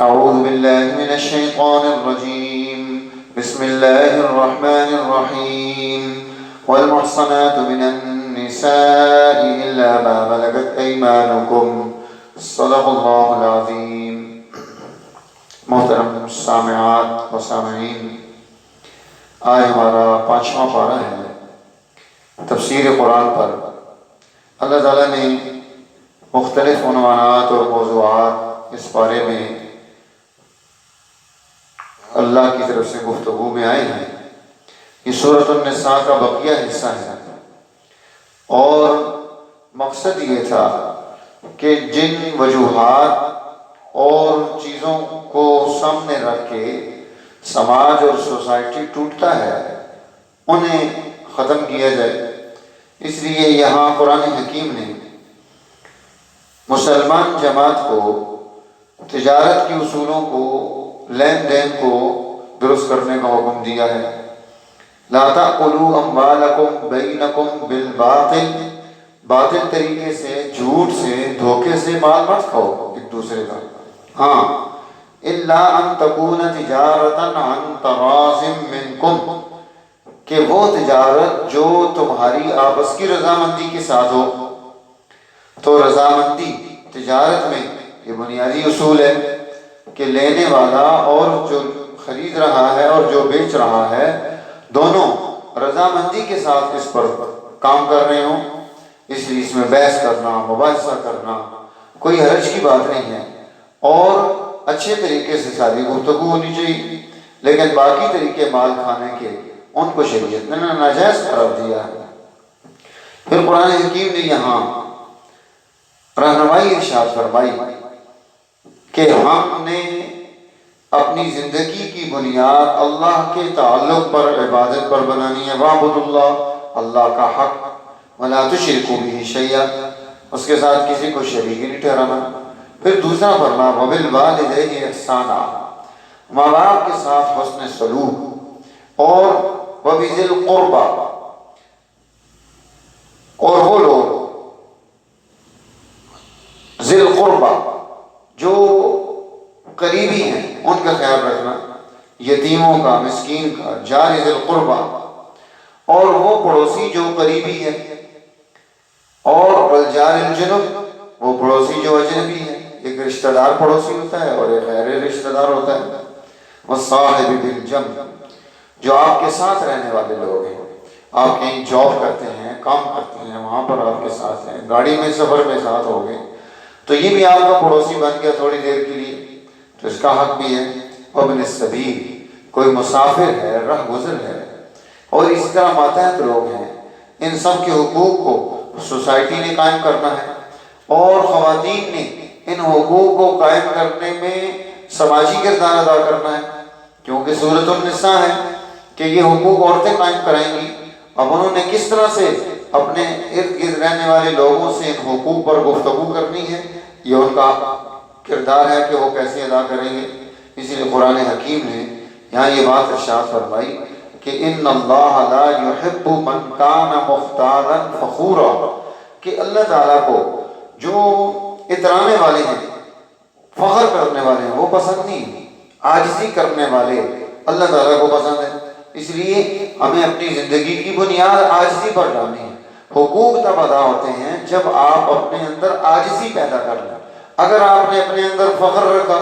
أعوذ بالله من الشيطان الرجيم. بسم الله الرحمن الرحيم. والمحصنات من النساء إلا ما ملكت أيمانكم. صدق الله العظيم. محترم سامعات و سامعین، آج ہمارا 5واں پارہ ہے تفسیر قرآن پر۔ اللہ تعالیٰ نے مختلف عنوانات اور موضوعات اس پارے میں اللہ کی طرف سے گفتگو میں آئے ہیں۔ یہ سورۃ النساء کا بقیہ حصہ ہے، اور مقصد یہ تھا کہ جن وجوہات اور چیزوں کو سامنے رکھ کے سماج اور سوسائٹی ٹوٹتا ہے انہیں ختم کیا جائے۔ اس لیے یہاں قرآن حکیم نے مسلمان جماعت کو تجارت کے اصولوں کو، لین دین کو درست کرنے کا حکم دیا ہے۔ لا تأکلوا اموالکم بینکم بالباطل، باطل طریقے سے، جھوٹ سے، دھوکے سے مال مت کھاؤ ایک دوسرے کا۔ ہاں، الا ان تکون تجارتا عن تراض منکم، کہ وہ تجارت جو تمہاری آپس کی رضامندی کے ساتھ ہو۔ تو رضامندی تجارت میں یہ بنیادی اصول ہے کہ لینے والا اور جو خرید رہا ہے اور جو بیچ رہا ہے دونوں رضامندی کے ساتھ اس پر کام کر رہے ہوں۔ اس لیے اس میں بحث کرنا، مباحثہ کرنا کوئی حرج کی بات نہیں ہے، اور اچھے طریقے سے ساری گفتگو ہونی چاہیے۔ لیکن باقی طریقے مال کھانے کے ان کو شریعت نے ناجائز قرار دیا ہے۔ پھر قرآن حکیم نے یہاں رہنمائی ارشاد فرمائی کہ ہم نے اپنی زندگی کی بنیاد اللہ کے تعلق پر، عبادت پر بنانی ہے۔ وَاعْبُدُوا اللَّهَ، اللہ کا حق، وَلَا تُشْرِكُوا بِهِ شَيْئًا، اس کے ساتھ کسی کو شریک نہیں ٹھہرانا۔ پھر دوسرا فرمایا وَبِالْوَالِدَيْنِ إِحْسَانًا، ماں باپ کے ساتھ حسن سلوک، اور وَبِذِي الْقُرْبَى، اور وہ لوگ ذی القربہ جو قریبی ہیں ان کا خیال رکھنا، یتیموں کا، مسکین کا، جار ذی القربہ، اور وہ پڑوسی جو قریبی ہے، اور والجار الجنب، وہ پڑوسی جو اجنبی ہے۔ ایک رشتہ دار پڑوسی ہوتا ہے اور ایک غیر رشتہ دار ہوتا ہے۔ والصاحب بالجنب، جو آپ کے ساتھ رہنے والے لوگ ہیں، آپ کہیں جاب کرتے ہیں، کام کرتے ہیں، وہاں پر آپ کے ساتھ ہیں، گاڑی میں سفر میں ساتھ ہو گئے، تو یہ بھی آپ کا پڑوسی بن گیا تھوڑی دیر کے لیے، تو اس کا حق بھی ہے۔ ابن السبیل، کوئی مسافر ہے، راہ گزر ہے، اور اسی طرح ماتحت لوگ ہیں، ان سب کے حقوق کو سوسائٹی نے قائم کرنا ہے، اور خواتین نے ان حقوق کو قائم کرنے میں سماجی کردار ادا کرنا ہے، کیونکہ سورۃ النساء ہے کہ یہ حقوق عورتیں قائم کرائیں گی۔ اب انہوں نے کس طرح سے اپنے ارد گرد رہنے والے لوگوں سے ان حقوق پر گفتگو کرنی ہے، یہ ان کا کردار ہے کہ وہ کیسے ادا کریں گے۔ اسی لیے قرآن حکیم نے یہاں یہ بات ارشاد فرمائی کہ ان اللہ لا یحب من کان مختالا فخورا، کہ اللہ تعالیٰ کو جو اترانے والے ہیں، فخر کرنے والے ہیں، وہ پسند نہیں۔ عاجزی کرنے والے اللہ تعالیٰ کو پسند ہے۔ اس لیے ہمیں اپنی زندگی کی بنیاد عاجزی پر ڈالنی ہے۔ حقوق تب ادا ہوتے ہیں جب آپ اپنے اندر عاجزی پیدا کر لیں۔ اگر آپ نے اپنے اندر فخر رکھا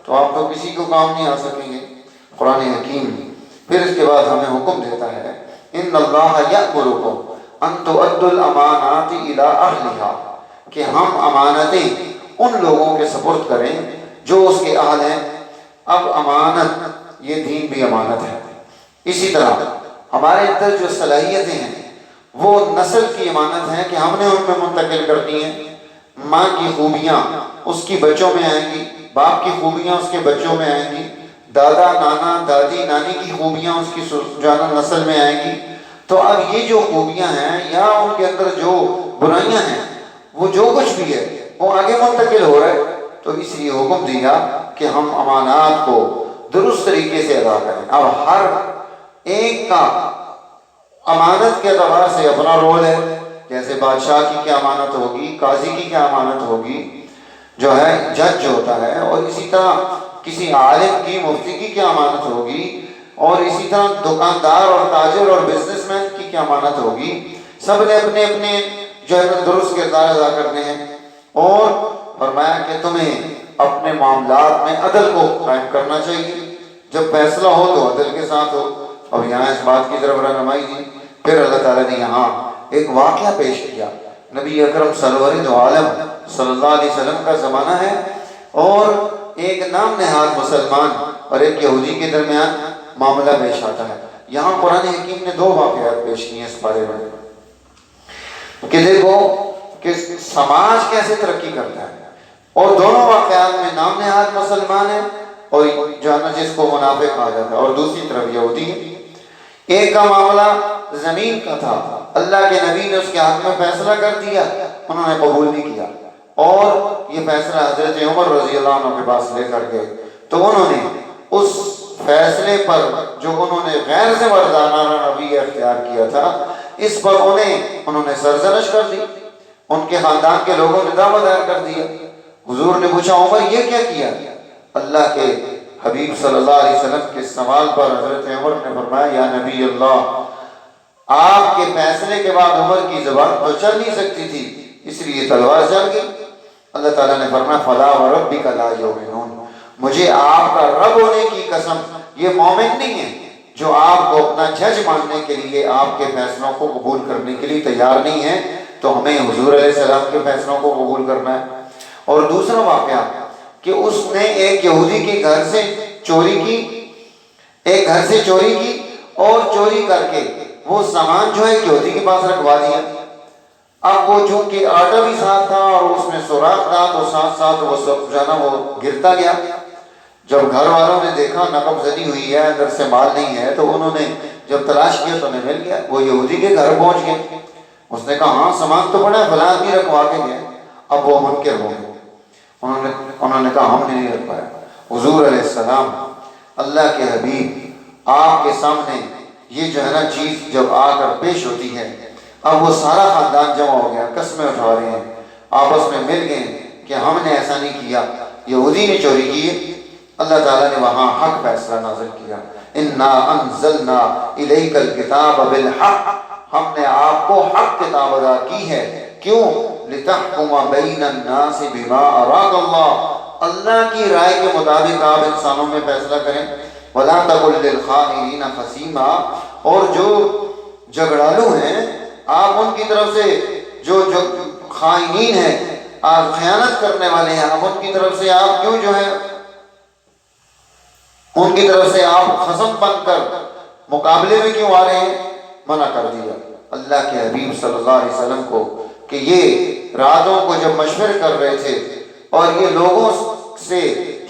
تو آپ تو کسی کو کام نہیں آ سکیں گے۔ قرآن حکیم پھر اس کے بعد ہمیں حکم دیتا ہے ان اللہ یأمرکم ان تؤدوا الامانات الی اہلہا، کہ ہم امانتیں ان لوگوں کے سپرد کریں جو اس کے اہل ہیں۔ اب امانت، یہ دین بھی امانت ہے۔ اسی طرح ہمارے اندر جو صلاحیتیں ہیں وہ نسل کی امانت ہیں کہ ہم نے ان میں منتقل کرنی ہے۔ ماں کی خوبیاں اس کی بچوں میں آئیں گی، باپ کی خوبیاں اس کے بچوں میں آئیں گی، دادا، نانا، دادی، نانی کی خوبیاں اس کی جانا نسل میں آئیں گی۔ تو اب یہ جو خوبیاں ہیں یا ان کے اندر جو برائیاں ہیں، وہ جو کچھ بھی ہے وہ آگے منتقل ہو رہا ہے۔ تو اس لیے حکم دیا کہ ہم امانات کو درست طریقے سے ادا کریں۔ اب ہر ایک کا امانت کے اعتبار سے اپنا رول ہے، جیسے بادشاہ کی کیا امانت ہوگی، قاضی کی کیا امانت ہوگی، جو ہے جج جو ہوتا ہے، اور اسی طرح کسی عالم کی مفتی کی کیا امانت ہوگی، اور اسی طرح دکاندار اور تاجر اور بزنس مین کی کیا امانت ہوگی. سب نے اپنے اپنے جو ہے درست کردار ادا کرنے ہیں. اور فرمایا کہ تمہیں اپنے معاملات میں عدل کو قائم کرنا چاہیے، جب فیصلہ ہو تو عدل کے ساتھ ہو. اب یہاں اس بات کی طرف رہنمائی دی. پھر اللہ تعالیٰ نے یہاں ایک واقعہ پیش کیا. نبی اکرم سرور دو عالم صلی اللہ علیہ وسلم کا زمانہ ہے، اور ایک نام نہاد مسلمان اور ایک یہودی کے درمیان معاملہ پیش آتا ہے. یہاں قرآن حکیم نے 2 واقعات پیش کیے ہیں اس بارے میں کہ دیکھو کہ سماج کیسے ترقی کرتا ہے. اور دونوں واقعات میں نام نہاد مسلمان ہے اور جو ہے نا جس کو منافق کہا جاتا ہے، اور دوسری طرف یہودی ہے. ایک کا معاملہ زمین کا تھا، اللہ کے نبی نے اس کے حق میں فیصلہ کر دیا، انہوں نے قبول نہیں کیا، اور یہ فیصلہ حضرت عمر رضی اللہ عنہ کے پاس لے کر گئے. تو انہوں نے اس فیصلے پر جو انہوں نے غیر مردانہ رویہ اختیار کیا تھا، اس پر انہوں نے سرزنش کر دی. ان کے خاندان کے لوگوں نے دعویٰ دائر کر دیا. حضور نے پوچھا عمر یہ کیا کیا؟ اللہ کے حبیب صلی اللہ علیہ وسلم کے سوال پر حضرت عمر نے فرمایا یا نبی اللہ، آپ کے فیصلے کے بعد عمر کی زبان تو چل نہیں سکتی تھی، اس لیے تلوار چل گئی. اللہ تعالیٰ نے فرمایا فلا وربک لا یؤمنون، مجھے آپ کا رب ہونے کی قسم یہ مومن نہیں ہے جو آپ کو اپنا جج ماننے کے لیے آپ کے فیصلوں کو قبول کرنے کے لیے تیار نہیں ہے. تو ہمیں حضور علیہ السلام کے فیصلوں کو قبول کرنا ہے. اور دوسرا واقعہ کہ اس نے ایک یہودی کے گھر سے چوری کی، ایک گھر سے چوری کی، اور چوری کر کے وہ سامان جو ہے یہودی کے پاس رکھوا دیا. اب وہ چونکہ آٹا بھی ساتھ تھا اور اس میں سوراخ تھا تو ساتھ ساتھ وہ سب جو ہے نا وہ گرتا گیا. جب گھر والوں نے دیکھا نقب زدی ہوئی ہے، اندر سے مال نہیں ہے، تو انہوں نے جب تلاش کیا تو انہیں مل گیا. وہ یہودی کے گھر پہنچ گئے. اس نے کہا ہاں سامان تو پڑا ہے، فلاں بھی رکھوا کے گئے. اب وہ منکر ہو گئے. انہوں نے کہا ہم نے نہیں رکھ پایا. حضور علیہ السلام اللہ کے حبیب آپ کے سامنے یہ جو ہے نا چیز جب آ کر پیش ہوتی ہے، اب وہ سارا خاندان جمع ہو گیا، قسمیں اٹھا رہے ہیں، آپس میں مل گئے کہ ہم نے ایسا نہیں کیا، یہودی نے چوری کی ہے. اللہ تعالیٰ نے وہاں حق فیصلہ نازل کیا. انا انزلنا الیک الکتاب بالحق، ہم نے آپ کو حق کتاب ادا کی ہے. کیوں؟ لتحکم بین الناس بما اراک اللہ، اللہ کی رائے کے مطابق آپ انسانوں میں فیصلہ کریں. ولا تکن للخائنین خصیما، اور جو جھگڑالو ہیں آپ ان کی طرف سے جو خائنین ہیں، آپ خیانت کرنے والے ہیں، آپ ان کی طرف سے آپ کیوں جو ہے ان کی طرف سے آپ خصم بن کر مقابلے میں کیوں آ رہے ہیں؟ منع کر دیا اللہ کے حبیب صلی اللہ علیہ وسلم کو کہ یہ راتوں کو جب مشورے کر رہے تھے اور یہ لوگوں سے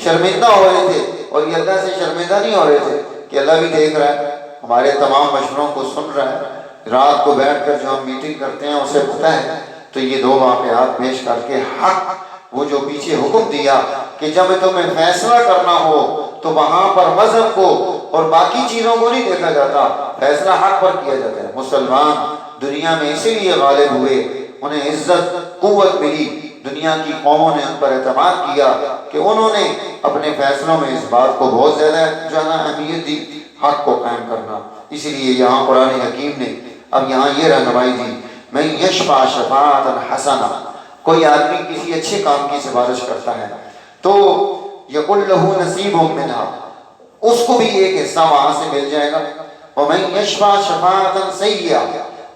شرمندہ ہو رہے تھے، اور یہ اللہ سے شرمندہ نہیں ہو رہے تھے کہ اللہ بھی دیکھ رہا ہے، ہمارے تمام مشوروں کو سن رہا ہے، رات کو بیٹھ کر جو ہم میٹنگ کرتے ہیں اسے پتہ ہے. تو یہ 2 واقعات پیش کر کے حق وہ جو پیچھے حکم دیا کہ جب تمہیں فیصلہ کرنا ہو تو وہاں پر مذہب کو اور باقی چیزوں کو نہیں دیکھا جاتا، فیصلہ حق پر کیا جاتا ہے. مسلمان دنیا میں اسی لیے غالب ہوئے، انہیں عزت قوت ملی، دنیا کی قوموں نے ان پر اعتماد کیا کہ انہوں نے اپنے فیصلوں میں اس بات کو بہت زیادہ جو ہے نا اہمیت دی، حق کو قائم کرنا. اسی لیے یہاں قرآن حکیم نے اب یہاں یہ رہنمائی دی میں یشفع شفاعتا حسنہ، کوئی آدمی کسی اچھے کام کی سفارش کرتا ہے تو یقل لہو نصیب منہا، اس کو بھی ایک حصہ وہاں سے مل جائے گا. ومن یشفع شفاعتا سیئہ،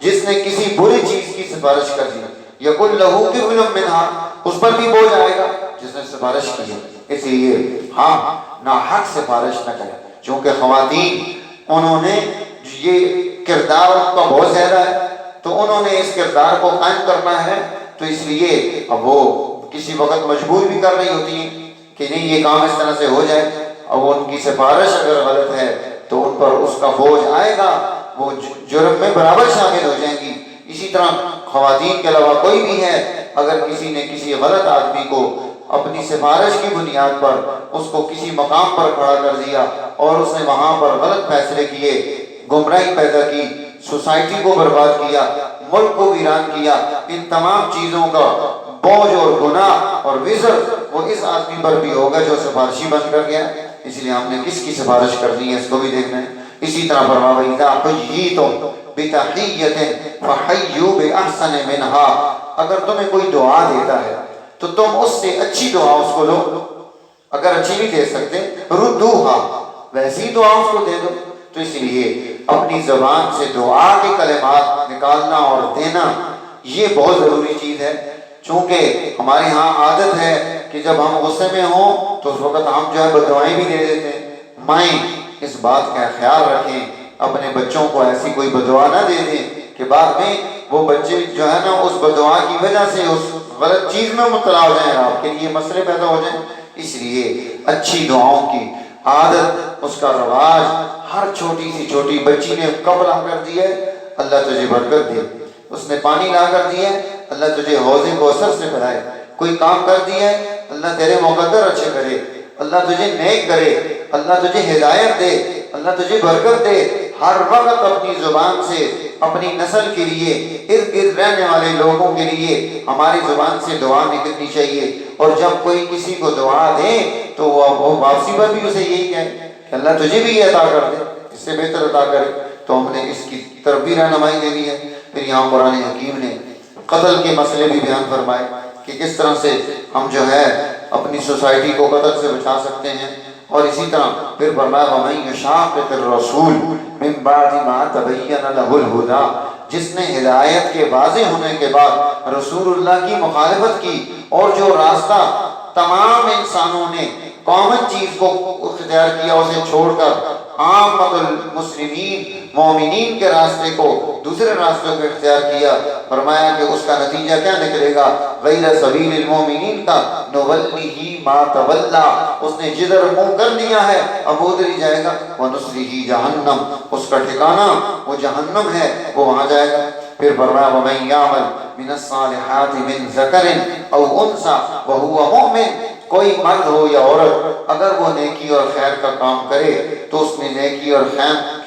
جس نے کسی بری چیز کی سفارش کر دی یقل لہو کفل منہا، اس پر بھی بوجھ آئے گا جس نے سفارش کی ہے. اس لیے ہاں ناحق سفارش نہ کریں، چونکہ خواتین انہوں نے یہ کردار ان کا بہت زیادہ ہے تو انہوں نے اس کردار کو قائم کرنا ہے. تو اس لیے اب وہ کسی وقت مجبور بھی کر رہی ہوتی ہیں کہ نہیں یہ کام اس طرح سے ہو جائے، اور ان کی سفارش اگر غلط ہے تو ان پر اس کا بوجھ آئے گا، وہ جرم میں برابر شامل ہو جائیں گی. اسی طرح خواتین کے علاوہ کوئی بھی ہے اگر کسی نے کسی غلط آدمی کو اپنی سفارش کی بنیاد پر اس کو کسی مقام پر کھڑا کر دیا اور اس نے وہاں پر غلط فیصلے کیے، گمراہی پیدا کی، سوسائٹی کو برباد کیا، ملک کو ویران کیا، ان تمام چیزوں کا بوجھ اور گناہ اور وزر وہ اس آدمی پر بھی ہوگا جو سفارشی بن کر گیا، اس لیے ہم نے کس کی سفارش کرنی ہے اس کو بھی دیکھنا ہے۔ اسی طرح فرمایا وَإِذَا حُيِّيتُم بِتَحِيَّةٍ فَحَيُّوا بِأَحْسَنَ مِنْهَا، اگر تمہیں کوئی دعا دیتا ہے تو تم اس سے اچھی دعا اس کو دو، اگر اچھی نہیں دے سکتے ردوها، ویسی دعا اس کو دے دو۔ تو اس لیے اپنی زبان سے دعا کے کلمات نکالنا اور دینا یہ بہت ضروری چیز ہے، چونکہ ہمارے ہاں عادت ہے کہ جب ہم غصے میں ہوں تو اس وقت ہم جو ہے بددعائیں بھی دے دیتے ہیں۔ مائیں اس بات کا خیال رکھیں، اپنے بچوں کو ایسی کوئی بددعا نہ دے دیں کہ بعد میں وہ بچے جو ہے نا اس بددعا کی وجہ سے اس غلط چیز میں مبتلا ہو جائیں، آپ کے لیے مسئلے پیدا ہو جائیں۔ اس لیے اچھی دعاؤں کی عادت، اس کا رواج، ہر چھوٹی سی چھوٹی بچی نے کب لا کر دی ہے، اللہ تجھے برکت دے، اس نے پانی لا کر دیا ہے، اللہ تجھے حوض کوثر سے پلائے، کوئی کام کر دیا ہے، اللہ تیرے مقدر اچھے کرے، اللہ تجھے نیک کرے، اللہ تجھے ہدایت دے، اللہ تجھے برکت دے۔ ہر وقت اپنی زبان سے اپنی نسل کے لیے، ارد گرد رہنے والے لوگوں کے لیے ہماری زبان سے دعا نکلنی چاہیے، اور جب کوئی کسی کو دعا دے تو وہ واپسی پر بھی اسے یہی کہے کہ اللہ تجھے بھی یہ عطا کر دے، اس سے بہتر عطا کرے۔ تو ہم نے اس کی طرف بھی رہنمائی دینی ہے۔ پھر یہاں قرآن حکیم نے قتل کے مسئلے بھی بیان فرمائے کہ کس طرح سے ہم جو ہے اپنی سوسائٹی کو قتل سے بچا سکتے ہیں، اور اسی طرح پھر فرمایا وَمَن يُشَاقِقِ الرَّسُولَ مِن بَعْدِ مَا تَبَيَّنَ لَهُ الْهُدَىٰ، جس نے ہدایت کے واضح ہونے کے بعد رسول اللہ کی مخالفت کی، اور جو راستہ تمام انسانوں نے کامن چیز کو اختیار کیا اسے چھوڑ کر عامۃ المسلمین مومنین کے راستے کو، دوسرے راستوں کو اختیار کیا، فرمایا کہ اس کا نتیجہ کیا نکلے گا، غیر سبیل المومنین کا نولیہ ما تولا، اس نے جدھر منہ کر دیا ہے اب ادھر ہی جائے گا، ونصلہ جہنم، اس کا ٹھکانہ وہ جہنم ہے، وہ وہاں جائے گا۔ پھر فرمایا وَمَن يَعْمَلْ مِنَ الصَّالِحَاتِ مِن ذَكَرٍ أَوْ أُنثىٰ وَهُوَ مُؤْمِنٌ، کوئی مرد ہو یا عورت اگر وہ نیکی اور خیر کا کام کرے تو اس میں نیکی اور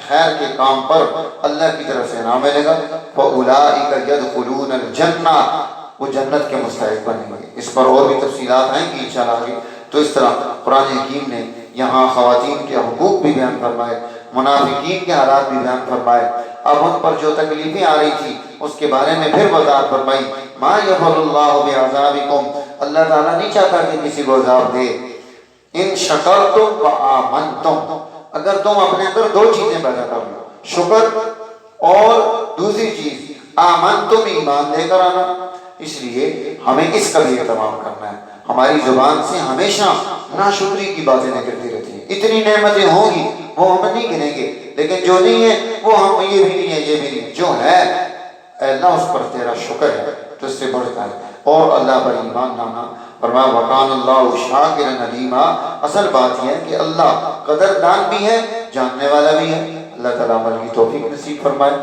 خیر کے کام پر اللہ کی طرف سے انعام ملے گا، فَأُولَٰئِكَ يَدْخُلُونَ الْجَنَّةَ، وہ جنت کے مستحق بنیں گے۔ اس پر اور بھی تفصیلات آئیں گی انشاءاللہ آگے۔ تو اس طرح قرآن حکیم نے یہاں خواتین کے حقوق بھی بیان فرمائے، منافقین کے حالات بھی بیان فرمائے، اب ان پر جو تکلیفیں آ رہی تھی اس کے بارے میں پھر وضاحت فرمائی، ما یفعل اللہ بعذابکم، اللہ تعالیٰ نہیں چاہتا کہ کسی کو عذاب دے، ان شکرتم و آمنتم، اگر تم اپنے اندر دو چیزیں پیدا کر لو، شکر اور دوسری چیز آمنتم، ایمان لے کر آنا۔ اس لیے ہمیں اس کا بھی اہتمام کرنا ہے۔ ہماری زبان سے ہمیشہ ناشکری کی باتیں نکلتی رہتی ہیں، اتنی نعمتیں ہوں گی وہ ہم نہیں گنیں گے، لیکن جو نہیں ہے وہ ہم یہ بھی نہیں ہے یہ بھی نہیں، جو ہے اے اللہ اس پر تیرا شکر ہے تو اس سے بڑھتا ہے، اور اللہ پر ایمان لانا۔ فرمایا وَقَانَ اللَّهُ شَاكِرًا عَلِيمًا، اصل بات یہ ہے کہ اللہ قدردان بھی ہے، جاننے والا بھی ہے۔ اللہ تعالیٰ عمل کی توفیق نصیب فرمائے۔